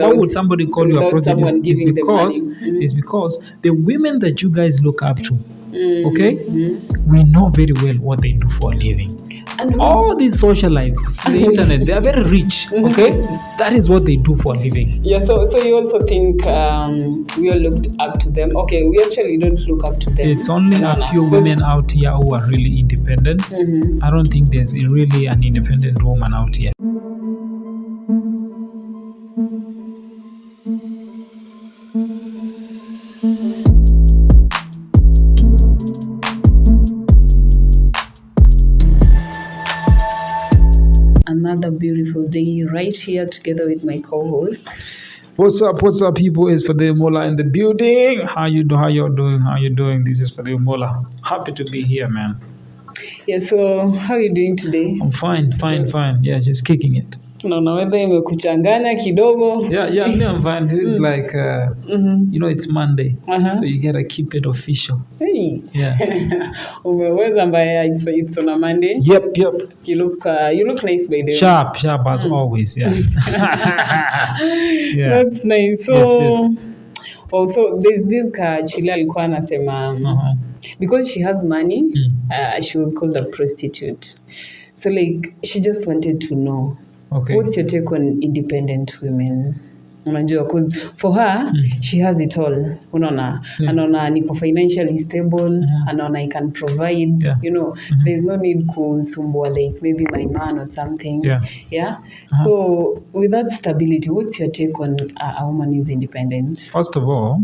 Why would somebody call you a without prostitute? someone It's giving them because money. it's because the women that you guys look up to, okay, we know very well what they do for a living. And All these socialites on the internet, they are very rich, okay? That is what they do for a living. yeah, so you also think we all looked up to them? Okay, we actually don't look up to them. It's only a few women out here who are really independent. I don't think there's really an independent woman out here. Another beautiful day right here together with my co-host. What's up, people? It's Phadhil Mula in the building. How you doing? This is Phadhil Mula. Happy to be here, man. Yeah, so how are you doing today? I'm fine. Yeah, just kicking it. Naona weather imekuchanganya kidogo. Yeah, I'm fine. This is like, it's Monday, so you gotta keep it official. Hey. Yeah. Umeweza mbaya, it's on a Monday. Yep. You look nice by the way. Sharp as always. Yeah. Yeah. That's nice. So, yes. Also this Chile alikuwa anasema because she has money, she was called a prostitute. So like she just wanted to know. Okay. What's your take on independent women? Unajua, because for her, she has it all. Unaona, anaona niko financially stable, anaona I can provide, there's no need kusumbua like maybe my man or something. Yeah. So with that stability, what's your take on a woman who's independent? First of all,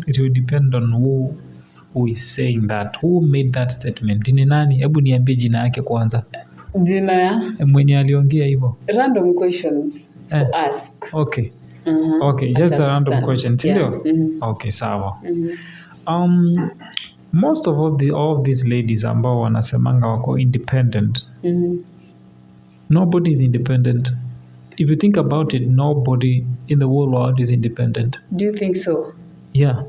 it will depend on who is saying that. Who made that statement? Ni nani? Hebu niambie jina yake kwanza. Jina ya? Mwenye aliongea hivyo. Random questions to ask. Okay. Okay, just a random question. Okay, sawa. Most of all these ladies ambao wanasemanga wako independent. Nobody is independent. If you think about it, nobody in the whole world is independent. Do you think so? Yeah.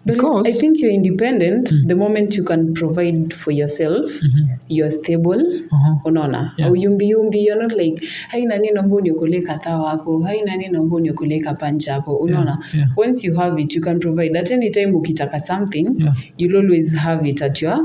But because I think you're independent the moment you can provide for yourself, you're stable, unaona. Au yumbi, you're not like, hai nani nombo niokole kata wako, hai nani nombo niokole kapancha hapo, unaona. Once you have it, you can provide. At any time ukitaka something, you'll always have it at your,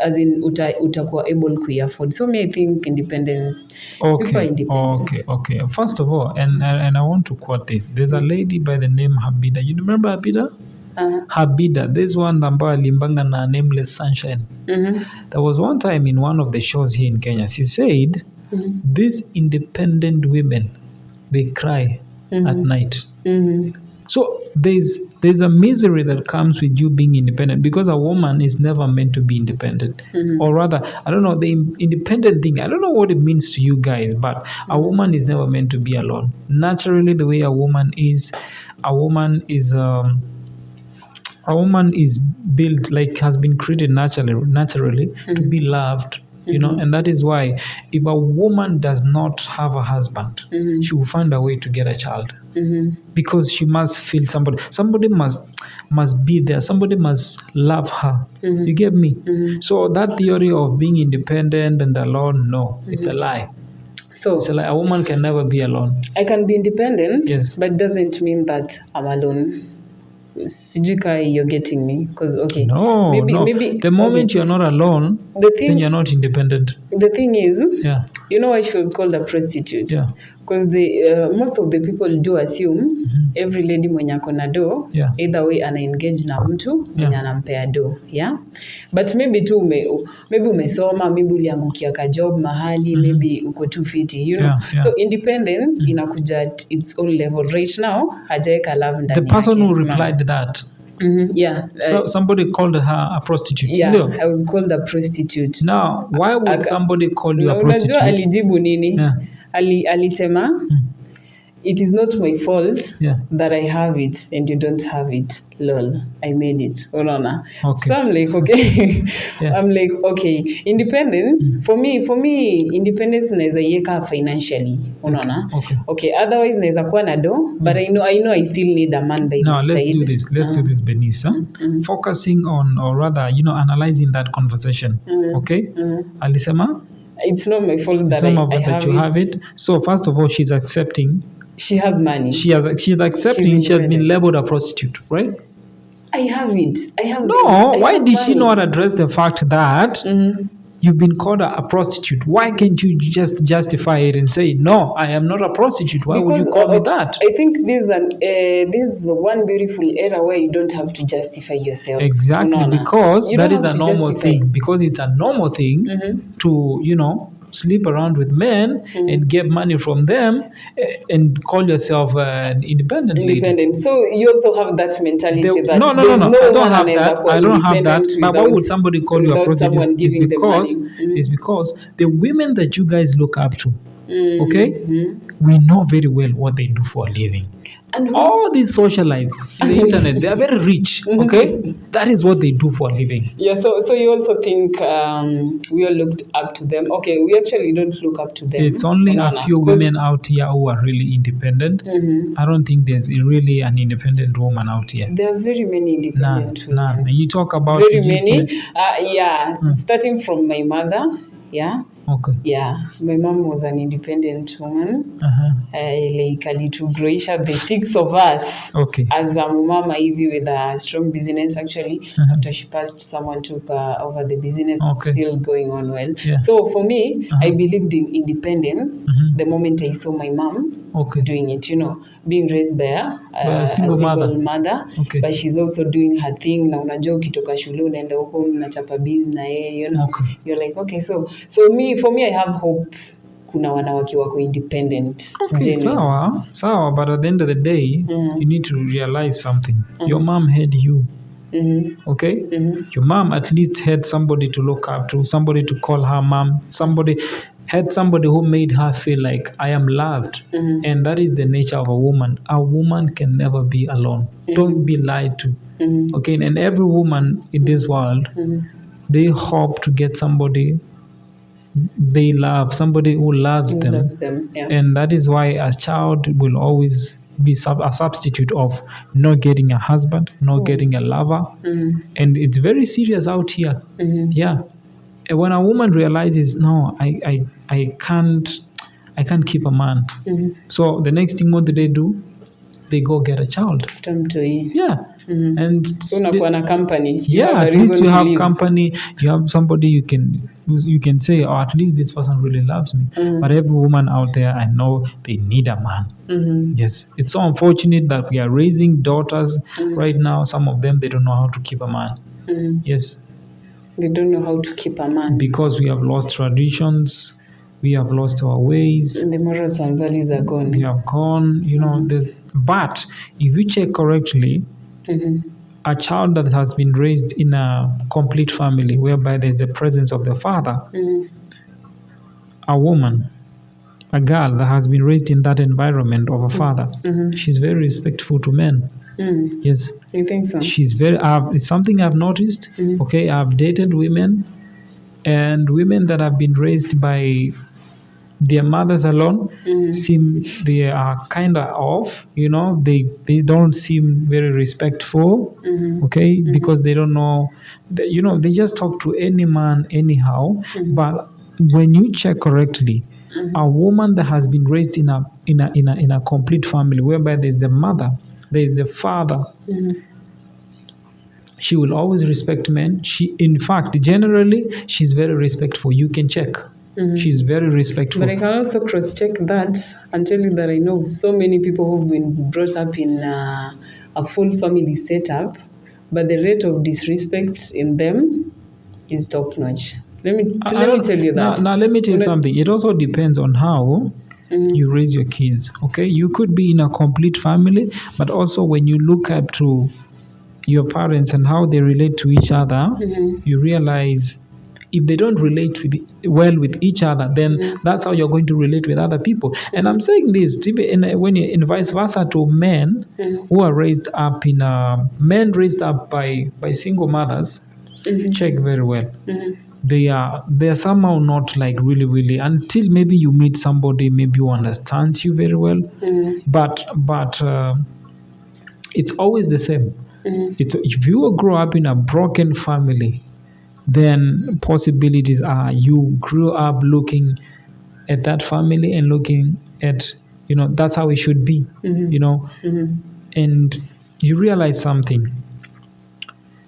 as in utakuwa able to afford. So me, I think independence, people are independent. Okay. First of all, and I want to quote this. There's a lady by the name Habida. You remember Habida? Habida, this one ambayo alimbanga na Nameless Sunshine. There was one time in one of the shows here in Kenya, she said, these independent women, they cry at night. So there's a misery that comes with you being independent, because a woman is never meant to be independent. Or rather, I don't know, the independent thing, I don't know what it means to you guys, but a woman is never meant to be alone. Naturally, the way a woman is built, like has been created naturally to be loved, and that is why if a woman does not have a husband, she will find a way to get a child, because she must feel somebody must be there, somebody must love her. You get me? So that theory of being independent and alone, no, it's a lie. So it's a lie. A woman can never be alone. I can be independent, yes, but doesn't mean that I'm alone. Sijuka, you're getting me, because no, maybe the moment you're not alone, then you're not independent. The thing is, you know why she was called a prostitute? Because most of the people do assume every lady mwenye akona do, either way ana engage na mtu mwenye anampea do, but maybe umesoma, maybe uliangukia ka job mahali, maybe uko too fiti, so independence inakuja at its own level. Right now hajaeka love ndani yake. The person who replied that, so somebody called her a prostitute. I was called a prostitute. Now why would somebody call you a prostitute? Unajua alijibu nini? Alisema it is not my fault that I have it and you don't have it. Lol, I made it. Unaona? So I'm like, okay. I'm like, okay. Independence, for me, independence naeza iweka financially. Unaona? Okay. Otherwise naeza kuwa na do, but I know I still need a man by my side. Let's do this, Benice. Focusing on, or rather, analyzing that conversation. Okay? Alisema? It's not my fault that I have it. So first of all, she's accepting She has money. She's accepting. She has been labeled a prostitute, right? I have it. Why did she not address the fact that you've been called a prostitute? Why can't you just justify it and say, no, I am not a prostitute? Why would you call me that? I think this is one beautiful era where you don't have to justify yourself. Exactly, because that is a normal thing. Because it's a normal thing to, sleep around with men and get money from them and call yourself an independent lady. So you also have that mentality that no, I don't have that. But why would somebody call you a prostitute? It's because the women that you guys look up to, okay, we know very well what they do for a living. And all these socialites in the internet, they are very rich, okay? That is what they do for a living. Yeah, so you also think we all looked up to them. Okay, we actually don't look up to them. It's only a few women out here who are really independent. I don't think there's really an independent woman out here. There are very many independent women. None. And you talk about... Very many. Starting from my mother, Okay. Yeah, my mom was an independent woman. Alitugroisha the six of us. Okay. As a mama hivi with a strong business actually. After she passed, someone took over the business. Okay. It's still going on well. Yeah. So for me, I believed in independence the moment I saw my mom doing it, being raised by a single mother. Okay. But she's also doing her thing. Na unajua ukitoka shule unaenda huko mnachapa busy na yeye, You're like, okay, so for me I have hope kuna wanawake wako independent. Okay, sawa, but at the end of the day, you need to realize something. Your mom had you. Okay? Your mom at least had somebody to look up to, somebody to call her mom, somebody who made her feel like I am loved. And that is the nature of a woman. A woman can never be alone. Don't be lied to. Okay? And every woman in this world, they hope to get somebody they love, somebody who loves them. Yeah. And that is why a child will always be a substitute of not getting a husband, not getting a lover. And it's very serious out here. Yeah. And when a woman realizes, no, I can't keep a man. So the next thing, what do? They go get a child. Yeah. And so na company. Yeah, at least you have company. You have somebody you can say, oh, at least this person really loves me. But every woman out there, I know they need a man. Yes. It's so unfortunate that we are raising daughters right now. Some of them, they don't know how to keep a man. Yes. They don't know how to keep a man. Because we have lost traditions. We have lost our ways. And the morals and values are gone. They have gone. But if you check correctly, a child that has been raised in a complete family whereby there's the presence of the father, a woman, a girl that has been raised in that environment of a father, she's very respectful to men. Yes. You think so? She's very, it's something I've noticed. Okay, I've dated women, and women that have been raised by their mothers alone seem they are kind of off, they don't seem very respectful, okay, because they don't know, they just talk to any man anyhow. But when you check correctly, a woman that has been raised in a complete family whereby there's the mother, there's the father, she will always respect men. In fact, generally, she's very respectful. You can check. She's very respectful. But I can also cross-check that and tell you that I know so many people who've been brought up in a full family setup, but the rate of disrespect in them is top-notch. Let me tell you that. Now, let me tell you something. It also depends on how you raise your kids, okay? You could be in a complete family, but also when you look up to your parents and how they relate to each other, you realize if they don't relate well with each other, then that's how you're going to relate with other people. And I'm saying this when you in vice versa to men who are raised up men raised up by single mothers. Check very well. They are somehow not like really until maybe you meet somebody maybe who understands you very well. But it's always the same. If you grow up in a broken family, then possibilities are you grew up looking at that family and looking at that's how it should be. And you realize something.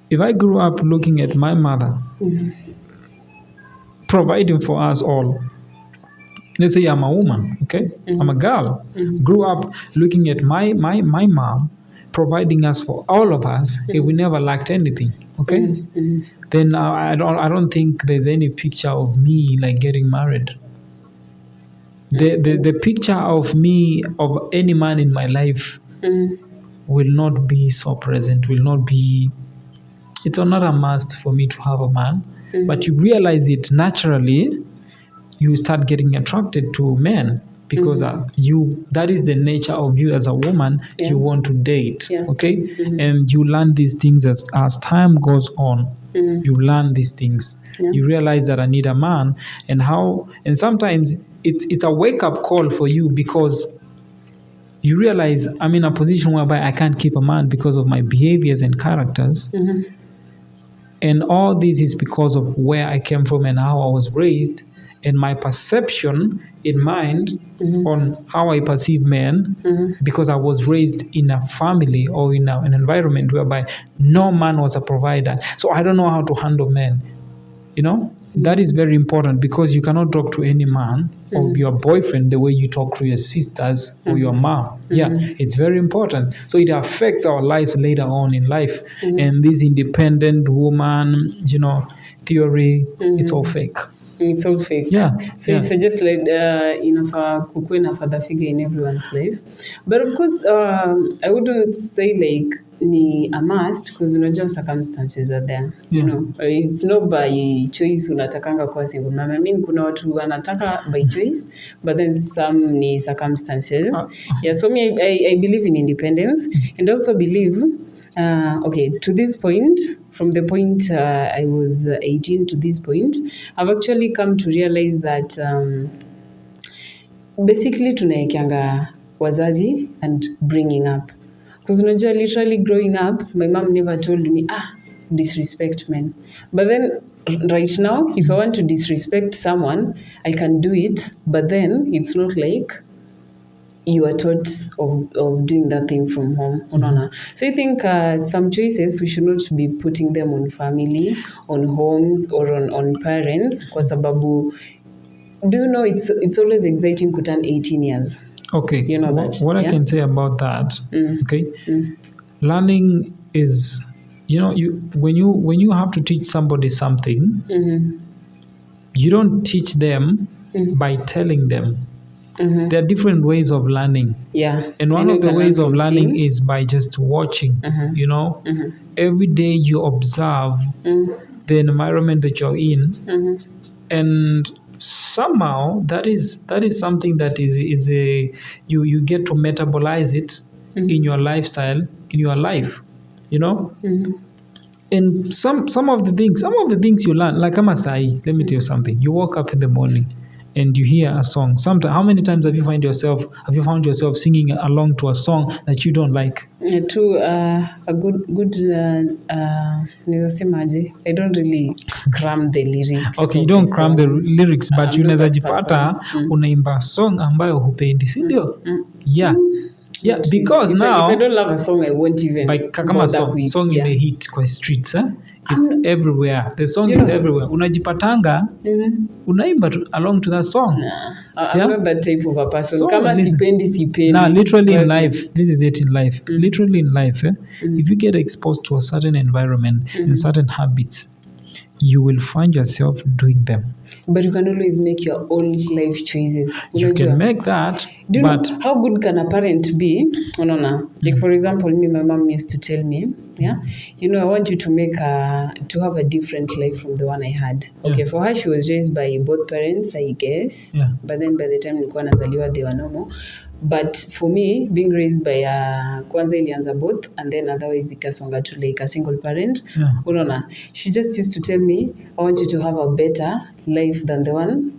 If I grew up looking at my mother providing for us all, let's say I'm a woman, okay? I'm a girl, grew up looking at my mom providing us for all of us, and we never lacked anything, okay? Then I don't think there's any picture of me like getting married. The picture of me, of any man in my life, will not be so present, will not be. It's not a must for me to have a man, but you realize it naturally. You start getting attracted to men because that is the nature of you as a woman. You want to date, okay? And you learn these things as time goes on. You learn these things. You realize that I need a man, and sometimes it's a wake-up call for you, because you realize I'm in a position whereby I can't keep a man because of my behaviors and characters. And all this is because of where I came from and how I was raised, and my perception in mind on how I perceive men, because I was raised in a family or in an environment whereby no man was a provider. So I don't know how to handle men. That is very important, because you cannot talk to any man or your boyfriend the way you talk to your sisters or your mom. It's very important. So it affects our lives later on in life. And this independent woman, theory, it's all fake. It's all fake. So you suggest like kukue na father figure in everyone's life. But of course, I wouldn't say like ni a must, because unajua circumstances are there. It's not by choice unatakanga kwa single mom. I mean, kuna watu wanataka by choice, but then some ni circumstances. So me, I believe in independence, and also believe to this point, from the point I was 18 to this point, I've actually come to realize that basically tunaekianga wazazi and bringing up. Because literally growing up, my mom never told me, disrespect men. But then right now, if I want to disrespect someone, I can do it, but then it's not like you are taught of doing that thing from home. So I think some choices, we should not be putting them on family, on homes, or on parents. Kwa sababu, do you know it's always exciting to turn 18 years. Okay. You know that. What I can say about that, okay, learning is, when you have to teach somebody something, you don't teach them by telling them. There are different ways of learning. And one of the ways of learning is by just watching. Every day you observe the environment that you're in, and somehow that is something that is you get to metabolize it in your lifestyle, in your life, And some of the things you learn, like Amasai, let me tell you something. You woke up in the morning and you hear a song. Sometimes, how many times have you found yourself singing along to a song that you don't like? To a good I don't really cram the lyrics. Okay, you don't cram the lyrics, but unaweza jipata unaimba song ambayo hupendi, si ndio? Yeah, because now if I don't love a song, I won't even kama song imehit kwa streets, it's everywhere. The song is everywhere. Unajipatanga unaimba along to that song. I'm not that type of a person. So, kama sipendi. Now, literally in life, this is it in life. Literally in life, if you get exposed to a certain environment and certain habits, you will find yourself doing them. But you can always make your own life choices. You can make that. Do you know how good can a parent be? Like for example, my mom used to tell me, I want you to have a different life from the one I had. Okay, for her, she was raised by both parents, I guess. But then by the time nilikuwa nazaliwa, they were normal. But for me, being raised by kwanza ilianza both, and then otherwise ikasonga to like a single parent. She just used to tell me, I want you to have a better life than the one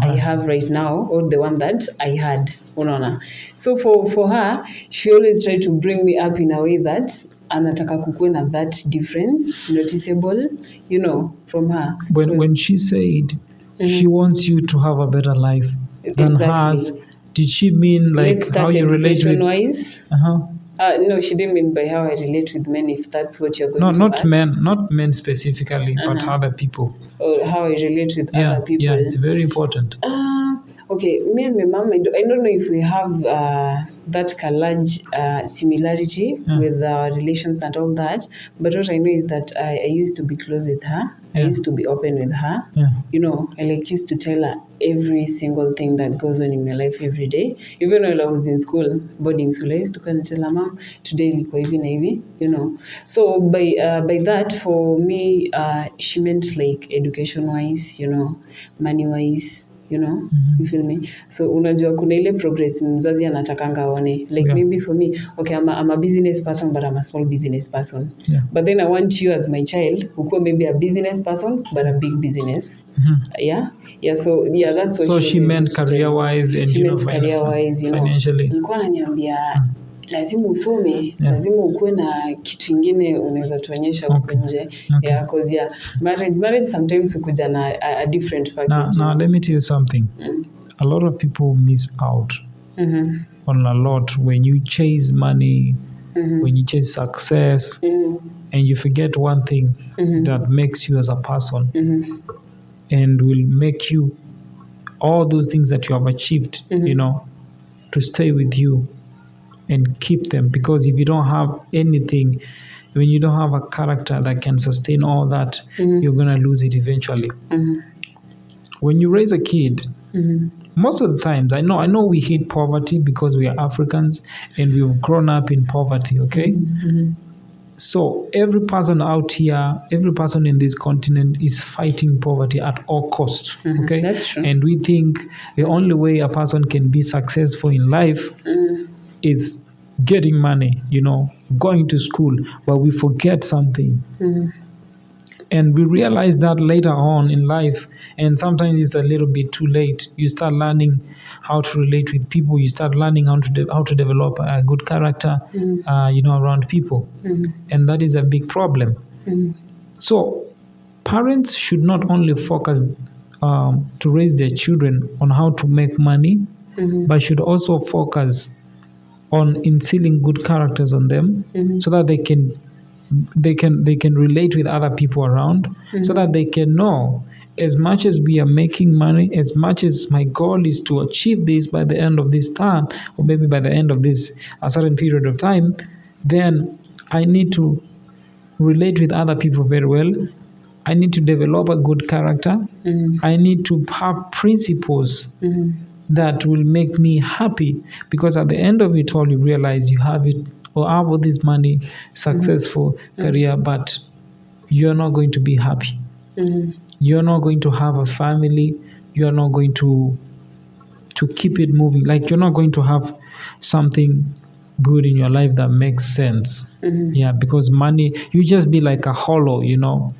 I have right now, or the one that I had. So for her, she always tried to bring me up in a way that anataka kukuwe na that difference noticeable, from her. When she said she wants you to have a better life than hers, Did she mean like how you relate with? Wise. No, she didn't mean by how I relate with men, if that's what you're going to not ask. Not men specifically, but other people. Or how I relate with other people. Yeah, it's very important. Okay, me and my mom, I don't know if we have that large similarity with our relations and all that, but what I know is that I used to be close with her. I used to be open with her. You know, I used to tell her every single thing that goes on in my life every day. Even when I was in school, boarding school, I used to come and tell her, Mom, today liko hivi na hivi, you know. So by that, for me, she meant like education-wise, you know, money-wise, you know, you feel me? So unajua kuna ile progress mzazi anatakanga aone. Like maybe for me, okay, I'm a business person, but I'm a small business person. But then I want you as my child who could maybe a business person, but a big business. So that's what she meant career-wise and, she meant career-wise, you know. Financially. Nilikuwa ananiambia lazima usome, lazima ukuwe na kitu kingine unaweza tuonyesha huko nje. Because marriage sometimes ukuja na a different package. Now let me tell you something. A lot of people miss out on a lot when you chase money, when you chase success, and you forget one thing that makes you as a person and will make you all those things that you have achieved, you know, to stay with you and keep them. Because if you don't have anything, when you don't have a character that can sustain all that, you're going to lose it eventually. When you raise a kid, most of the times, I know we hate poverty because we are Africans and we've grown up in poverty, okay? So every person out here, every person in this continent is fighting poverty at all costs, okay? That's true. And we think the only way a person can be successful in life is getting money, you know, going to school, but we forget something. And we realize that later on in life, and sometimes it's a little bit too late. You start learning how to relate with people. You start learning how to develop a good character, you know, around people. And that is a big problem. So parents should not only focus to raise their children on how to make money, but should also focus on instilling good characters on them so that they can relate with other people around, so that they can know, as much as we are making money, as much as my goal is to achieve this by the end of this term, or maybe by the end of this a certain period of time, then I need to relate with other people very well. I need to develop a good character. I need to have principles that will make me happy, because at the end of it all, you realize you have it, or have all this money, successful career, but you're not going to be happy. You're not going to have a family. You're not going to keep it moving. Like, you're not going to have something good in your life that makes sense. Because money, you just be like a hollow, you know,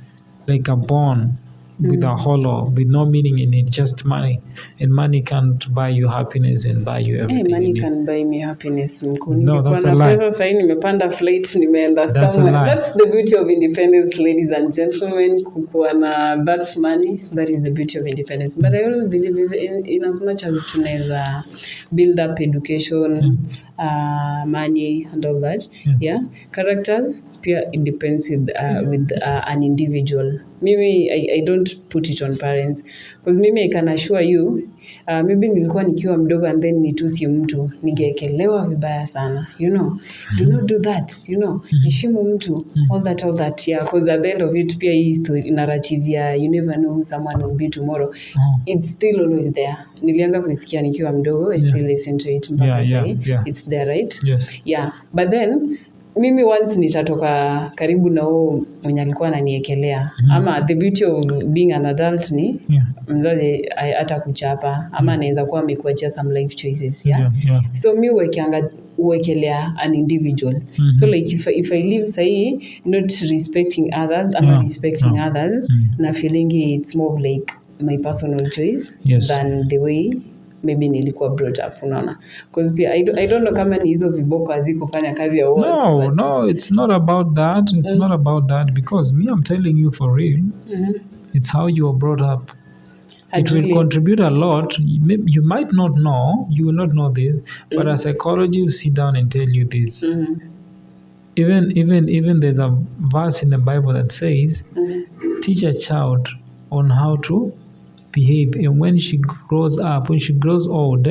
like a bone with a hollow, with no meaning in it, just money. And money can't buy you happiness and buy you everything. Money can buy me happiness. No, that's a lie. That's a lie. That's the beauty of independence, ladies and gentlemen. Kukuana that money, that is the beauty of independence. But I always believe in as much as tunaweza build up education, money and all that. Character, it depends with an individual. Maybe I don't put it on parents, because maybe I can assure you, maybe nilikuwa nikiwa mdogo and then nitusi mtu, ningeekelewa vibaya sana, you know. Do not do that, you know. Heshimu mtu, all that, because at the end of it, pia hii narrative ya you never know who someone will be tomorrow. It's still always there. Nilianza kuisikia nikiwa mdogo, I still listen to it mpaka sahi. It's there, right? Yes. But then mimi once nitatoka karibu na huo mwenye alikuwa ananiekelea, ama the beauty of being an adult ni mzazi hata kuchapa, ama anaweza kuwa amekuachia some life choices. So mi uwekelea an individual. So like if I live sahi not respecting others, ama respecting others, na feeling it's more of like my personal choice than the way maybe nilikuwa brought up, unaona. Because I don't know kama ni hizo viboko hazikufanya kazi ya wote. No, it's not about that. It's not about that, because me, I'm telling you for real, it's how you are brought up. It will contribute a lot. You might not know, you will not know this, but a psychologist will sit down and tell you this. Even there's a verse in the Bible that says, teach a child on how to behave, and when she grows up, when she grows old,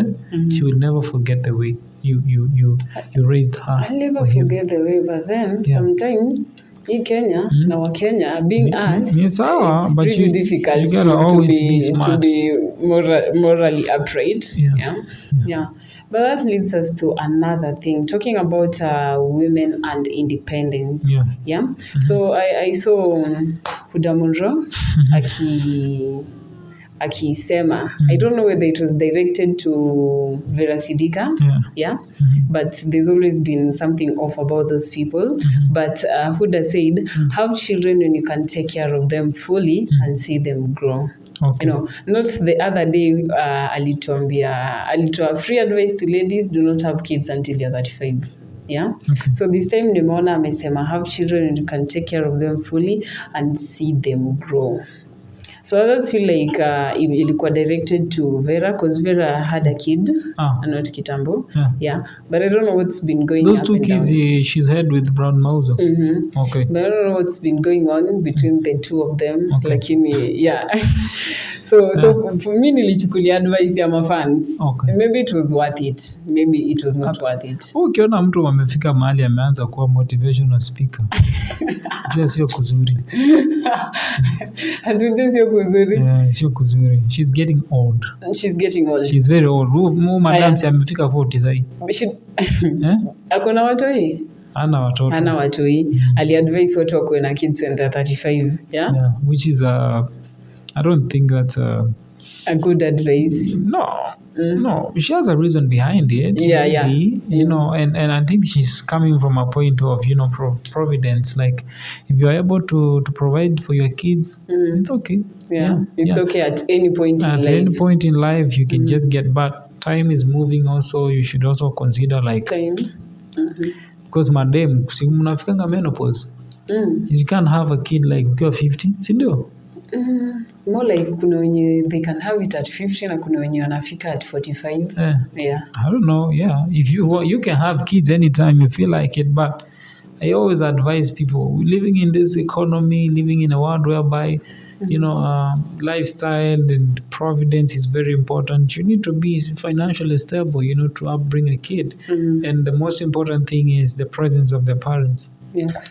she will never forget the way you raised her. I'll never forget the way, but then sometimes in Kenya, now Kenya being us, it's pretty difficult to be morally upright. Yeah. But that leads us to another thing, talking about women and independence. Yeah. So I saw Hudamunro akisema, I don't know whether it was directed to Vera Sidika, but there's always been something off about those people. But Huda said, have children when you can take care of them fully and see them grow. Okay. You know, not the other day, alitoa free advice to ladies, do not have kids until you're 35. Yeah. Okay. So this time nimeona amesema, have children and you can take care of them fully and see them grow. So I just feel like ilikuwa directed to Vera, because Vera had a kid, not Kitambo. Yeah. But I don't know what's been going on. Those two kids she's had with Brown Mauser. Okay. But I don't know what's been going on between the two of them. Okay. So for me, nilichukulia advice ya mafans. Okay. Maybe it was worth it. Maybe it was not worth it. Ukiona mtu amefika mahali ameanza kuwa motivational speaker. Jua sio kuzuri. Sio kuzuri. She's getting old. She's very old. Madam si amefika 40 sahi. Akona watoi? Hana watoi. Ali-advise watu wakuwe na kids when they're 35. Yeah? Which is I don't think that's a good advice. No, she has a reason behind it. You know, and I think she's coming from a point of, providence. Like, if you're able to provide for your kids, it's okay. It's okay at any point in life. At any point in life, you can just get, but time is moving also. You should also consider like time. Because madam, si mnafikanga menopause. You can't have a kid like ukiwa 50, si ndio? More like kuna wenye they can have it at 50 na kuna wenye wanafika at 45. I don't know. If you can have kids anytime you feel like it, but I always advise people living in this economy, living in a world whereby lifestyle and providence is very important. You need to be financially stable, to upbring a kid. And the most important thing is the presence of the parents.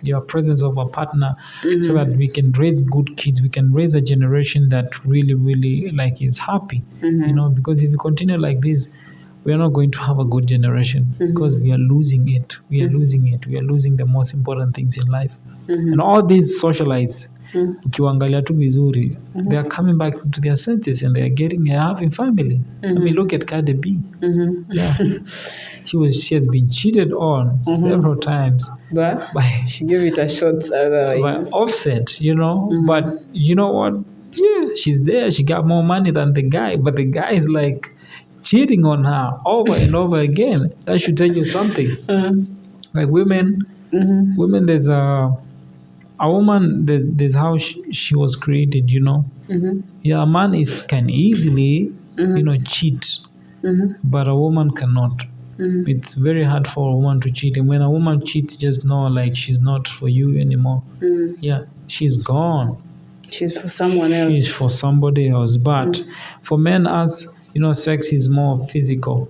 Your presence of a partner, so that we can raise good kids. We can raise a generation that really, really is happy. Because if we continue like this, we are not going to have a good generation because we are losing it. We are losing the most important things in life. And all these socialites, ukiwaangalia tu vizuri, they are coming back to their senses and they are having family. I mean, look at Cardi B. She has been cheated on several times. But she gave it a shot otherwise. By Offset, But you know what? Yeah, she's there. She got more money than the guy. But the guy is cheating on her over and over again. That should tell you something. Like women, there's a woman, there's how she was created, a man can easily, cheat. But a woman cannot. It's very hard for a woman to cheat. And when a woman cheats, just know she's not for you anymore. She's gone. She's for someone else. She's for somebody else. But for men, as sex is more physical.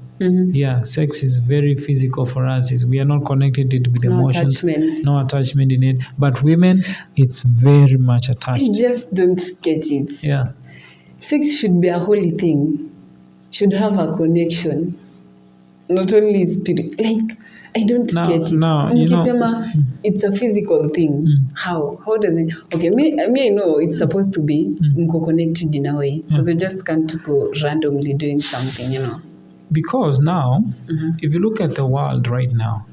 Sex is very physical for us. We are not connected with emotions. No attachment in it. But women, it's very much attached. I just don't get it. Sex should be a holy thing. Should have a connection. Not only spirit. I don't get it. It's a physical thing. How does it? Okay, me I know it's supposed to be connected in a way. Because I just can't go randomly doing something, Because now, if you look at the world right now,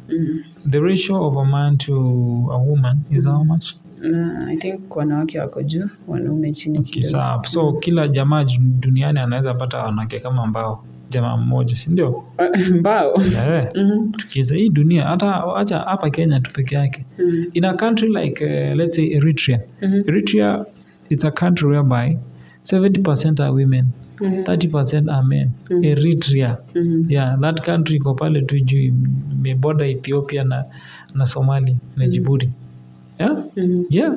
the ratio of a man to a woman is how much? I think wanawake wako juu, wanaume chini kidogo. So kila jamaa duniani anaweza pata wanawake kama mbao. Jamaa mmoja, si ndio? Mbao. Tukiweza hii dunia, acha hapa Kenya tu peke yake. In a country like let's say Eritrea. Eritrea, it's a country whereby 70% are women, 30% are men. Eritrea, yeah, that country iko pale tu juu imeborder Ethiopia na Somalia na Djibouti. Yeah? Yeah.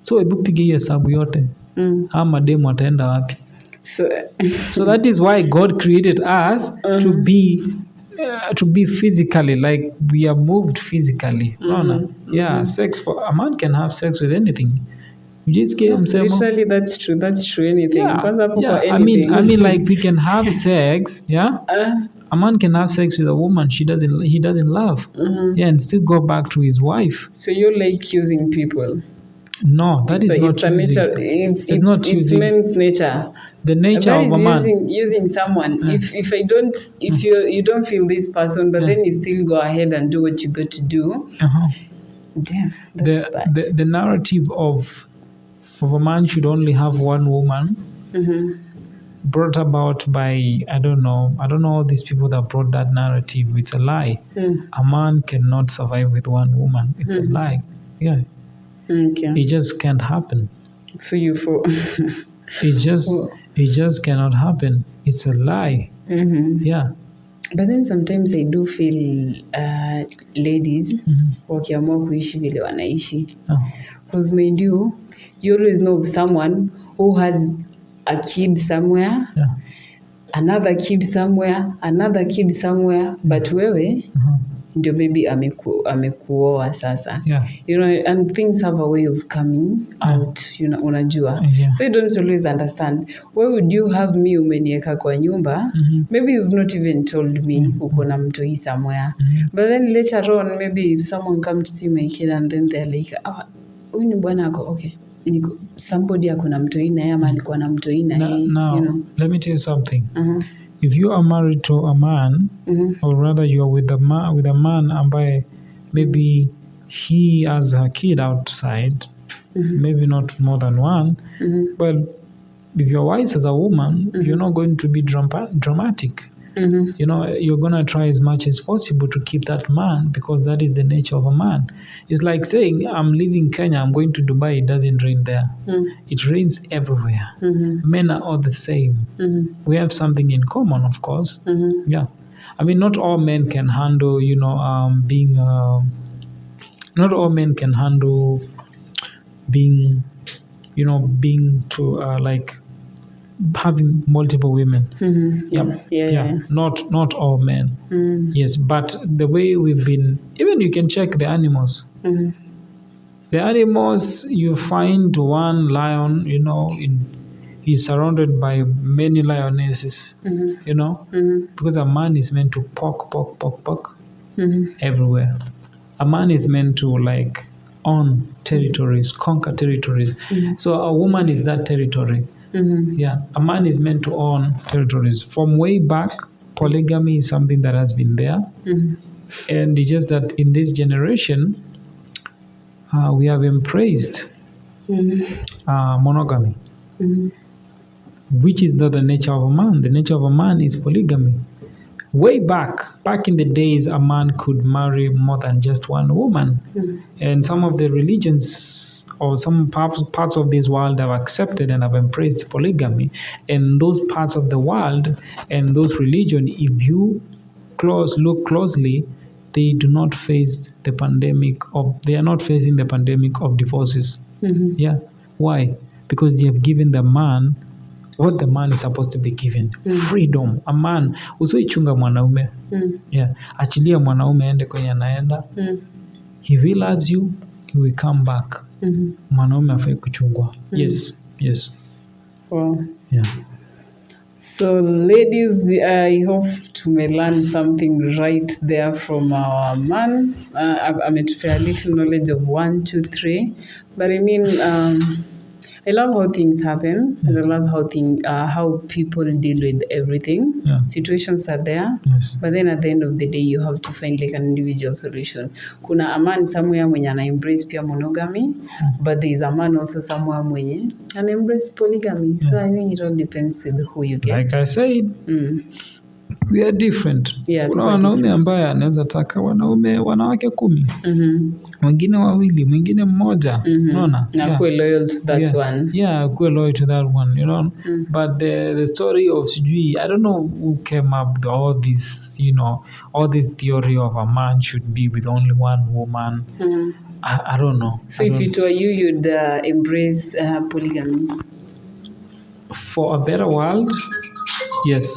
So hebu piga hiyo hesabu yote. Ama demu ataenda wapi? So that is why God created us to be physically, like we are moved physically. Yeah, a man can have sex with anything. Literally, that's true. That's true. Anything. Yeah. I mean, like we can have sex. Yeah. A man can have sex with a woman he doesn't love. Yeah, and still go back to his wife. So you're like using people. No, that is not using. It's men's nature. The nature of a man. Using someone. If you don't feel this person, but then you still go ahead and do what you got to do. Damn, that's bad. The narrative of a man should only have one woman. Brought about by I don't know all these people that brought that narrative. It's a lie. A man cannot survive with one woman. It's a lie. Yeah. Okay. It just can't happen. So you for it just cannot happen. It's a lie. Yeah. But then sometimes I do feel ladies wakiamua kuishi vile wanaishi. Because mind you always know of someone who has a kid somewhere, another kid somewhere, but wewe ndio maybe amekuoa sasa. You know, and things have a way of coming out, you know, unajua. So you don't always understand. Why would you have me umenieka kwa nyumba? Maybe you've not even told me uko na mtoi somewhere. But then later on, maybe if someone comes to see my kid and then they're like, huyu ni bwana ako, okay. Somebody akona mtoi na yeye ama alikuwa na mtoi na yeye. Now, you know? Let me tell you something. If you are married to a man, or rather you are with a man ambaye maybe he has a kid outside, maybe not more than one, well, if you're wise as a woman, you're not going to be dramatic. You know, you're going to try as much as possible to keep that man because that is the nature of a man. It's like saying, I'm leaving Kenya, I'm going to Dubai, it doesn't rain there. It rains everywhere. Men are all the same. We have something in common, of course. Yeah. I mean, not all men can handle, you know, not all men can handle being to, like, having multiple women. Yeah. Not all men. Yes, but the way we've been, even you can check the animals. The animals, you find one lion, you know, he's surrounded by many lionesses, you know, because a man is meant to poke everywhere. A man is meant to, like, own territories, conquer territories. So a woman is that territory. Yeah, a man is meant to own territories. From way back, polygamy is something that has been there. And it's just that in this generation, we have embraced monogamy, which is not the nature of a man. The nature of a man is polygamy. Way back in the days, a man could marry more than just one woman. And some of the religions or some parts of this world have accepted and have embraced polygamy. And those parts of the world and those religions, if you look closely, they do not face the pandemic they are not facing the pandemic of divorces. Yeah. Why? Because they have given the man what the man is supposed to be given. Freedom. A man, usichunga mwanaume. Yeah. Achilia mwanaume ende kwenye anaenda. If he loves you, he will come back. Mwanaume hafai kuchungwa. Yes. Wow. Yeah. So ladies, I hope to learn something right there from our man. Ametupea a little knowledge of 1, 2, 3. But I mean, I love how things happen. And I love how people deal with everything. Situations are there. But then at the end of the day, you have to find like an individual solution. Kuna a man somewhere mwenye ana embrace pia monogamy, but there is a man also somewhere mwenye ana embrace polygamy. So I think it all depends with who you get. Like I said, We are different. Kuna wanaume ambaye anaweza taka wanawake 10. Mwingine 2, mwingine 1. Unaona? Na kuwe loyal to that one. Yeah, kuwe loyal to that one, you know. But the story of sijui, I don't know who came up with all this, you know, all this theory of a man should be with only one woman. I don't know. So if it were you, you'd embrace polygamy? For a better world, yes.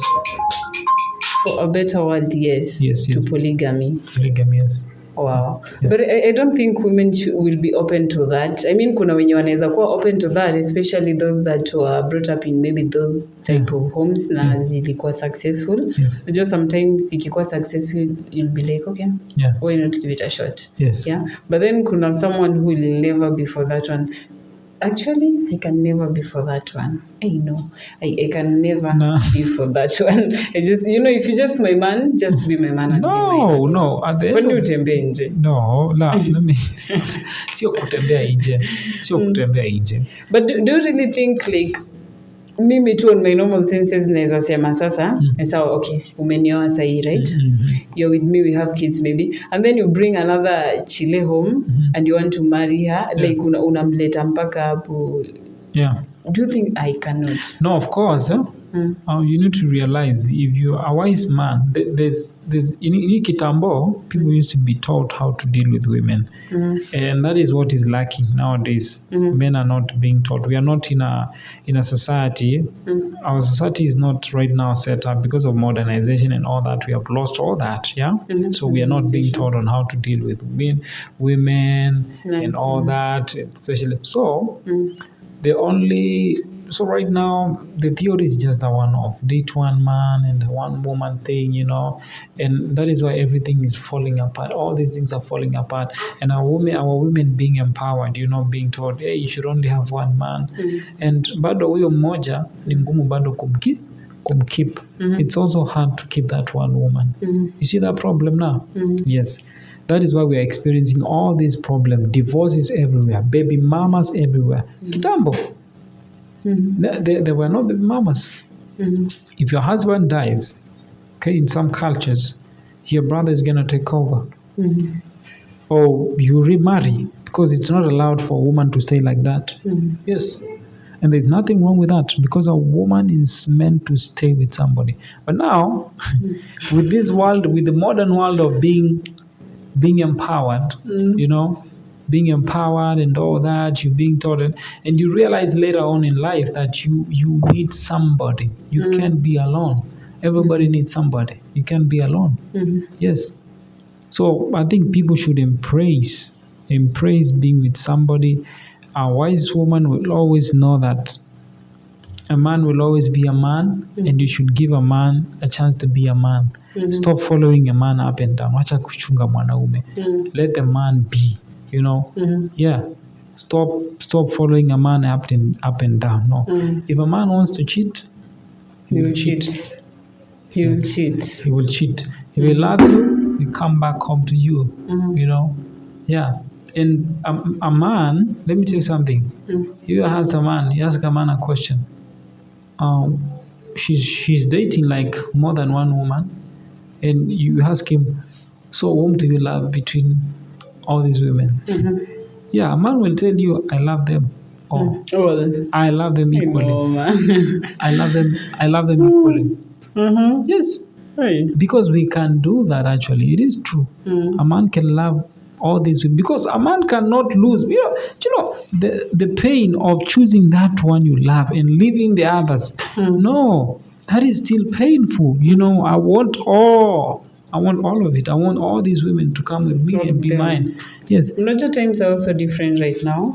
For a better world, yes. Yes. To polygamy. Polygamy, yes. Wow. Yeah. But I don't think women will be open to that. I mean, kuna wenye wanaweza kuwa open to that, especially those that were brought up in maybe those type of homes na zilikuwa successful. Yes. So just sometimes ikikuwa successful, you'll be like, okay, why not give it a shot? Yes. Yeah. But then kuna someone who will never be for that one. Actually, I can never be for that one. I know. I can never be for that one. I just, you know, if you're just my man, just be my man and be my man. No. Kwani utembee nje? No, let me. Sio kutembea nje. But do you really think like mimi tu on my normal senses naweza sema sasa sawa, okay, umenioa sahi, right? You're with me, we have kids maybe, and then you bring another chile home and you want to marry her, like unamleta mpaka hapo. Do you think I cannot? No, of course. You need to realize if you're a wise man, there's in Kitambo, people used to be taught how to deal with women. And that is what is lacking nowadays. Men are not being taught. We are not in a society. Our society is not right now set up because of modernization and all that. We have lost all that, So we are not being taught on how to deal with women and all that, especially. So right now, the theory is just the one of date one man and one woman thing, you know, and that is why everything is falling apart. All these things are falling apart, and our women being empowered, you know, being told, hey, you should only have one man, and bado huyo mmoja ni ngumu bado kumkeep. It's also hard to keep that one woman. You see that problem now? Yes. That is why we are experiencing all these problems. Divorces everywhere, baby mamas everywhere. Kitambo. There were no baby mamas. If your husband dies, okay, in some cultures, your brother is going to take over. Or you remarry, because it's not allowed for a woman to stay like that. Yes. And there's nothing wrong with that, because a woman is meant to stay with somebody. But now, with this world, with the modern world of being empowered, you know, being empowered and all that, you're being taught, and you realize later on in life that you need somebody. You can't be alone. Everybody needs somebody. You can't be alone. Yes. So I think people should embrace being with somebody. A wise woman will always know that a man will always be a man, and you should give a man a chance to be a man. Stop following a man up and down. Wacha kuchunga mwanaume. Let the man be. You know, Stop following a man up and down. No, if a man wants to cheat, he will cheat. He will cheat. If he loves you, he'll come back home to you. You know, And a man, let me tell you something. You ask a man a question. She's dating like more than one woman, and you ask him, so whom do you love between all these women? A man will tell you, I love them. Or I love them equally. I love them equally. Yes. Right. Because we can do that actually. It is true. A man can love all these women, because a man cannot lose. You know the pain of choosing that one you love and leaving the others. No, that is still painful. You know, I want all of it. I want all these women to come with me and be mine. Yes. Unajua times are also different right now.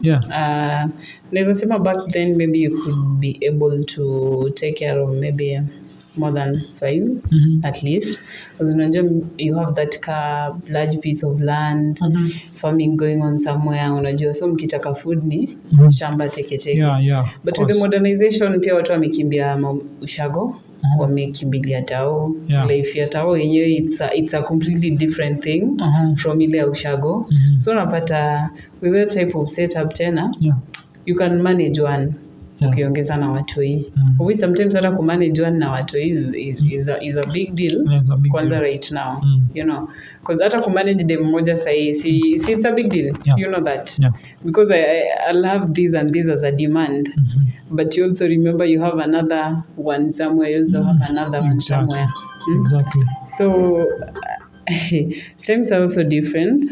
Naweza sema back then maybe you could be able to take care of maybe more than 5 at least. Because unajua you have that large piece of land, farming going on somewhere. Unajua so mkitaka food ni shamba teke. But with the modernization pia watu wamekimbia ushago. Wamekimbilia tao. Life ya tao yenyewe it's a completely different thing from ile ya ushago. So unapata with that type of setup tena, you can manage one. ukiongeza na watoi. We sometimes hata kumanage one na watoi is a big deal. Kwanza right now, you know, because hata kumanage dem moja sahi, see it's a big deal. You know that. Because I'll have this and this as a demand. But you also remember you have another one somewhere, you also have another one somewhere. Exactly. So times are also different.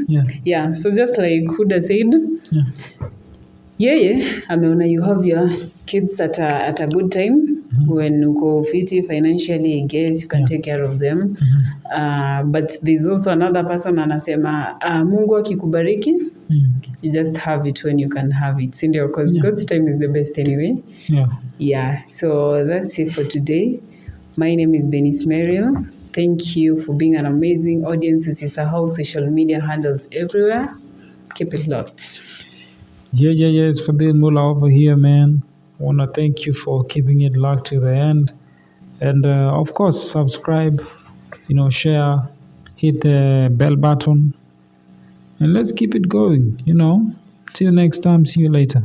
Yeah. So just like Huda said, ameona you have your kids at a good time. When uko fiti financially, I guess you can take care of them. But there's also another person anasema Mungu akikubariki, you just have it when you can have it. Sindio, because God's time is the best anyway. So that's it for today. My name is Benice Merlyne. Thank you for being an amazing audience. This is our social media handles everywhere. Keep it locked. It's Phadhil Mula over here, man. I want to thank you for keeping it locked to the end. And of course, subscribe, share, hit the bell button. And let's keep it going, Till next time. See you later.